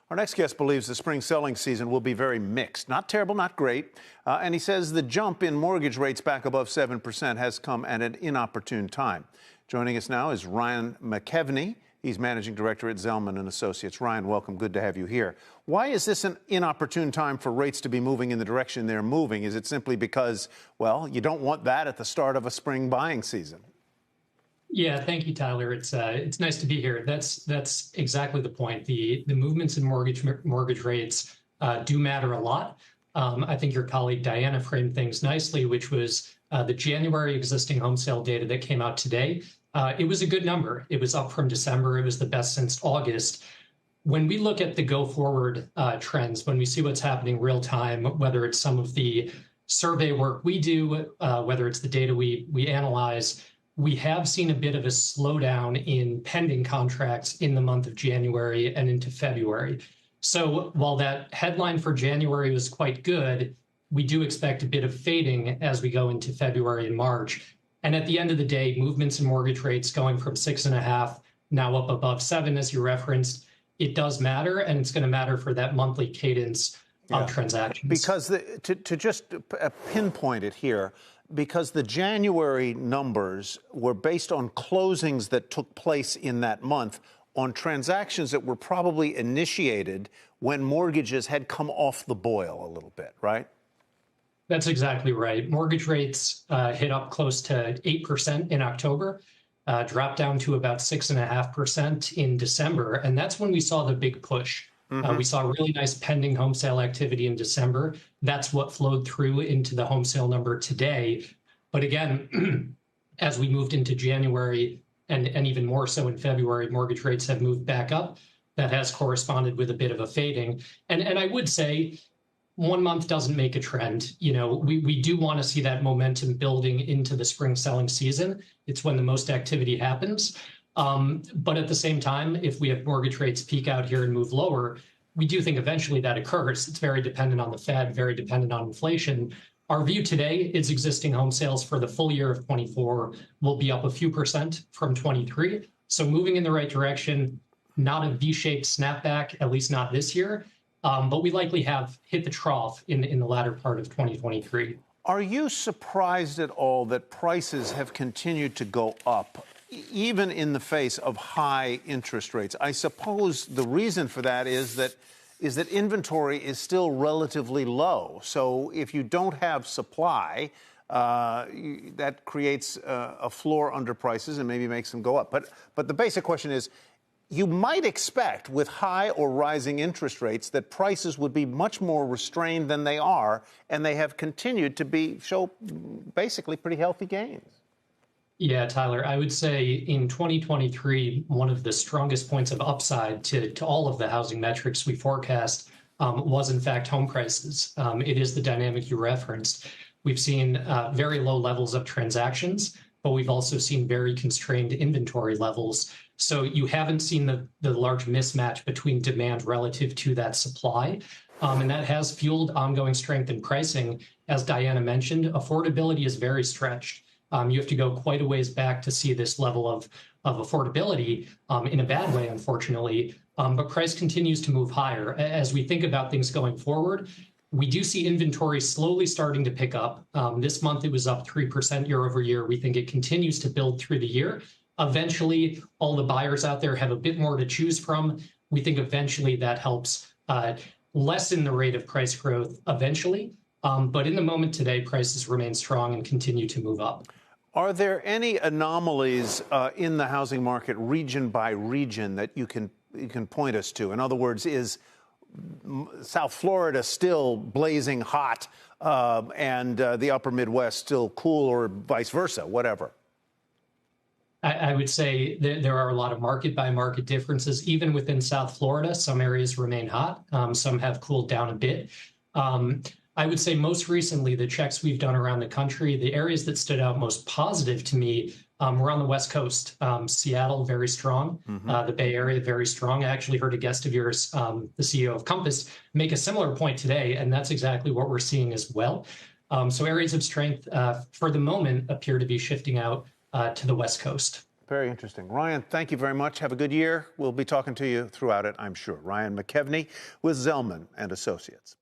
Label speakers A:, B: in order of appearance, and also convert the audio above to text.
A: Our next guest believes the spring selling season will be very mixed. Not terrible, not great. And he says the jump in mortgage rates back above 7% has come at an inopportune time. Joining us now is Ryan McKeveny. He's managing director at Zelman Associates. Ryan, welcome. Good to have you here. Why is this an inopportune time for rates to be moving in the direction they're moving? Is it simply because, well, you don't want that at the start of a spring buying season?
B: Yeah, thank you, Tyler. It's nice to be here. That's exactly the point. The movements in mortgage rates do matter a lot. I think your colleague Diana framed things nicely, which was the January existing home sale data that came out today. It was a good number. It was up from December. It was the best since August. When we look at the go forward trends, when we see what's happening real time, whether it's some of the survey work we do, whether it's the data we analyze, we have seen a bit of a slowdown in pending contracts in the month of January and into February. So while that headline for January was quite good, we do expect a bit of fading as we go into February and March. And at the end of the day, movements in mortgage rates going from 6.5 now up above 7, as you referenced, it does matter, and it's going to matter for that monthly cadence of transactions.
A: Because to just pinpoint it here, because the January numbers were based on closings that took place in that month on transactions that were probably initiated when mortgages had come off the boil a little bit, right?
B: That's exactly right. Mortgage rates hit up close to 8% in October, dropped down to about 6.5% in December, and that's when we saw the big push. We saw really nice pending home sale activity in December. That's what flowed through into the home sale number today. But again, as we moved into January and even more so in February, mortgage rates have moved back up. That has corresponded with a bit of a fading. And I would say 1 month doesn't make a trend. You know, we do want to see that momentum building into the spring selling season. It's when the most activity happens. But at the same time, if we have mortgage rates peak out here and move lower, we do think eventually that occurs. It's very dependent on the Fed, very dependent on inflation. Our view today is existing home sales for the full year of 24 will be up a few percent from 23. So moving in the right direction, not a V-shaped snapback, at least not this year. But we likely have hit the trough in the latter part of 2023.
A: Are you surprised at all that prices have continued to go up, even in the face of high interest rates? I suppose the reason for that is that inventory is still relatively low. So if you don't have supply, that creates a floor under prices and maybe makes them go up. But the basic question is, you might expect with high or rising interest rates that prices would be much more restrained than they are, and they have continued to show basically pretty healthy gains.
B: Yeah, Tyler, I would say in 2023, one of the strongest points of upside to all of the housing metrics we forecast was, in fact, home prices. It is the dynamic you referenced. We've seen very low levels of transactions, but we've also seen very constrained inventory levels. So you haven't seen the large mismatch between demand relative to that supply. And that has fueled ongoing strength in pricing. As Diana mentioned, affordability is very stretched. You have to go quite a ways back to see this level of affordability in a bad way, unfortunately. But price continues to move higher. As we think about things going forward, we do see inventory slowly starting to pick up. This month, it was up 3% year over year. We think it continues to build through the year. Eventually, all the buyers out there have a bit more to choose from. We think eventually that helps lessen the rate of price growth eventually. But in the moment today, prices remain strong and continue to move up.
A: Are there any anomalies in the housing market region by region that you can point us to? In other words, is South Florida still blazing hot and the upper Midwest still cool, or vice versa, whatever?
B: I would say there are a lot of market by market differences. Even within South Florida, some areas remain hot. Some have cooled down a bit. I would say most recently, the checks we've done around the country, the areas that stood out most positive to me were on the West Coast. Seattle, very strong. The Bay Area, very strong. I actually heard a guest of yours, the CEO of Compass, make a similar point today, and that's exactly what we're seeing as well. So areas of strength for the moment appear to be shifting out to the West Coast.
A: Very interesting. Ryan, thank you very much. Have a good year. We'll be talking to you throughout it, I'm sure. Ryan McKeveny with Zelman Associates.